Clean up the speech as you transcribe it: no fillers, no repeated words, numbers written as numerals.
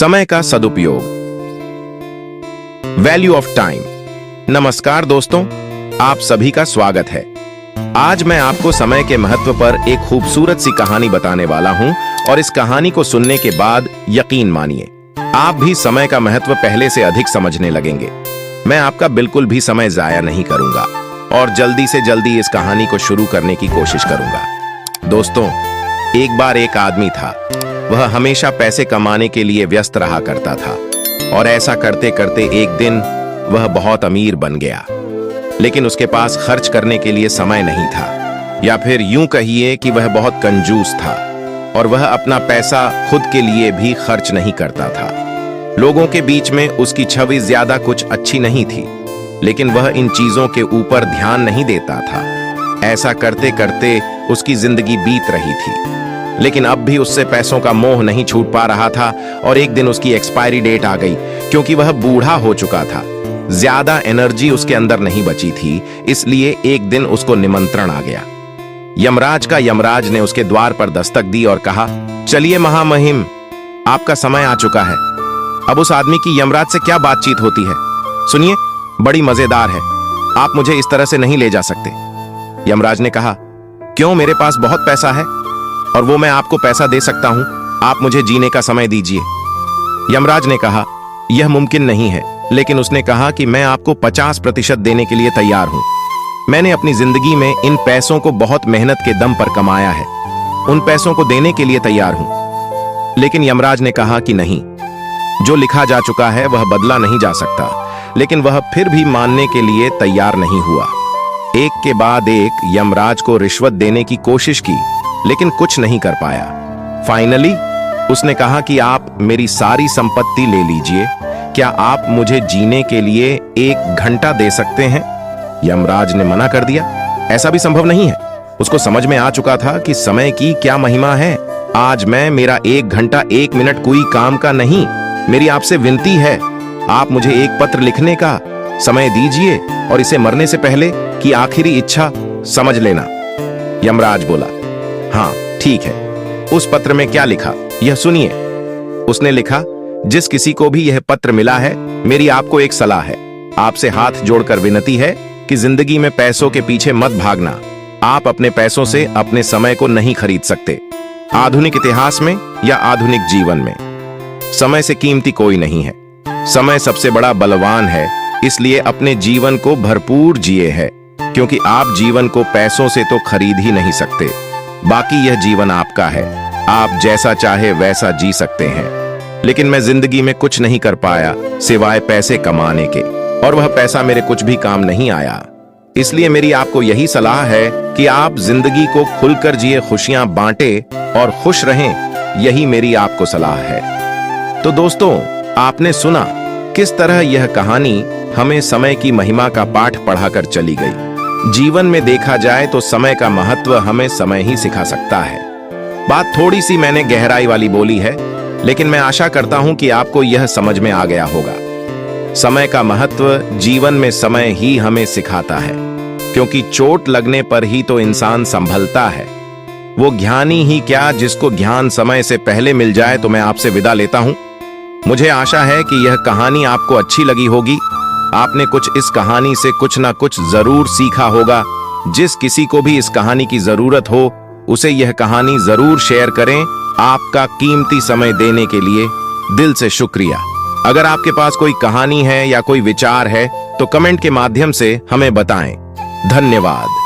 समय का सदुपयोग, वैल्यू ऑफ टाइम। नमस्कार दोस्तों, आप सभी का स्वागत है। आज मैं आपको समय के महत्व पर एक खूबसूरत सी कहानी बताने वाला हूं और इस कहानी को सुनने के बाद यकीन मानिए आप भी समय का महत्व पहले से अधिक समझने लगेंगे। मैं आपका बिल्कुल भी समय जाया नहीं करूंगा और जल्दी से जल्दी इस कहानी को शुरू करने की कोशिश करूंगा। दोस्तों, एक बार एक आदमी था। वह हमेशा पैसे कमाने के लिए व्यस्त रहा करता था और ऐसा करते करते एक दिन वह बहुत अमीर बन गया, लेकिन उसके पास खर्च करने के लिए समय नहीं था, या फिर यूं कहिए कि वह बहुत कंजूस था और वह अपना पैसा खुद के लिए भी खर्च नहीं करता था। लोगों के बीच में उसकी छवि ज्यादा कुछ अच्छी नहीं थी, लेकिन वह इन चीजों के ऊपर ध्यान नहीं देता था। ऐसा करते करते उसकी जिंदगी बीत रही थी, लेकिन अब भी उससे पैसों का मोह नहीं छूट पा रहा था और एक दिन उसकी एक्सपायरी डेट आ गई। क्योंकि वह बूढ़ा हो चुका था, ज्यादा एनर्जी उसके अंदर नहीं बची थी, इसलिए एक दिन उसको निमंत्रण आ गया। यमराज ने उसके द्वार पर दस्तक दी और कहा, चलिए महामहिम, आपका समय आ चुका है। अब उस आदमी की यमराज से क्या बातचीत होती है, सुनिए, बड़ी मजेदार है। आप मुझे इस तरह से नहीं ले जा सकते। यमराज ने कहा, क्यों, मेरे पास बहुत पैसा है और वो मैं आपको पैसा दे सकता हूं, आप मुझे जीने का समय दीजिए। यमराज ने कहा, यह मुमकिन नहीं है, लेकिन उसने कहा कि मैं आपको 50% देने के लिए तैयार हूं। मैंने अपनी जिंदगी में इन पैसों को बहुत मेहनत के दम पर कमाया है, उन पैसों को देने के लिए तैयार हूं। लेकिन यमराज ने कहा कि नहीं, जो लिखा जा चुका है वह बदला नहीं जा सकता। लेकिन वह फिर भी मानने के लिए तैयार नहीं हुआ। एक के बाद एक यमराज को रिश्वत देने की कोशिश की, लेकिन कुछ नहीं कर पाया। फाइनली उसने कहा कि आप मेरी सारी संपत्ति ले लीजिए, क्या आप मुझे जीने के लिए 1 घंटा दे सकते हैं? यमराज ने मना कर दिया, ऐसा भी संभव नहीं है। उसको समझ में आ चुका था कि समय की क्या महिमा है। आज मेरा 1 घंटा 1 मिनट कोई काम का नहीं। मेरी आपसे विनती है, आप मुझे एक पत्र लिखने का समय दीजिए और इसे मरने से पहले की आखिरी इच्छा समझ लेना। यमराज बोला, हाँ ठीक है। उस पत्र में क्या लिखा, यह सुनिए। उसने लिखा, जिस किसी को भी यह पत्र मिला है, मेरी आपको एक सलाह है। आपसे हाथ जोड़कर विनती है कि जिंदगी में पैसों के पीछे मत भागना। आप अपने पैसों से अपने समय को नहीं खरीद सकते। आधुनिक इतिहास में या आधुनिक जीवन में समय से कीमती कोई नहीं है। समय सबसे बड़ा बलवान है, इसलिए अपने जीवन को भरपूर जिए है, क्योंकि आप जीवन को पैसों से तो खरीद ही नहीं सकते। बाकी यह जीवन आपका है, आप जैसा चाहे वैसा जी सकते हैं। लेकिन मैं जिंदगी में कुछ नहीं कर पाया सिवाय पैसे कमाने के, और वह पैसा मेरे कुछ भी काम नहीं आया। इसलिए मेरी आपको यही सलाह है कि आप जिंदगी को खुलकर जिए, खुशियां बांटे और खुश रहें। यही मेरी आपको सलाह है। तो दोस्तों, आपने सुना किस तरह यह कहानी हमें समय की महिमा का पाठ पढ़ाकर चली गई। जीवन में देखा जाए तो समय का महत्व हमें समय ही सिखा सकता है। बात थोड़ी सी मैंने गहराई वाली बोली है, लेकिन मैं आशा करता हूं कि आपको यह समझ में आ गया होगा। समय का महत्व जीवन में समय ही हमें सिखाता है, क्योंकि चोट लगने पर ही तो इंसान संभलता है। वो ज्ञानी ही क्या, जिसको ज्ञान समय से पहले मिल जाए। तो मैं आपसे विदा लेता हूं। मुझे आशा है कि यह कहानी आपको अच्छी लगी होगी। आपने कुछ इस कहानी से कुछ ना कुछ जरूर सीखा होगा। जिस किसी को भी इस कहानी की जरूरत हो, उसे यह कहानी जरूर शेयर करें। आपका कीमती समय देने के लिए दिल से शुक्रिया। अगर आपके पास कोई कहानी है या कोई विचार है तो कमेंट के माध्यम से हमें बताएं। धन्यवाद।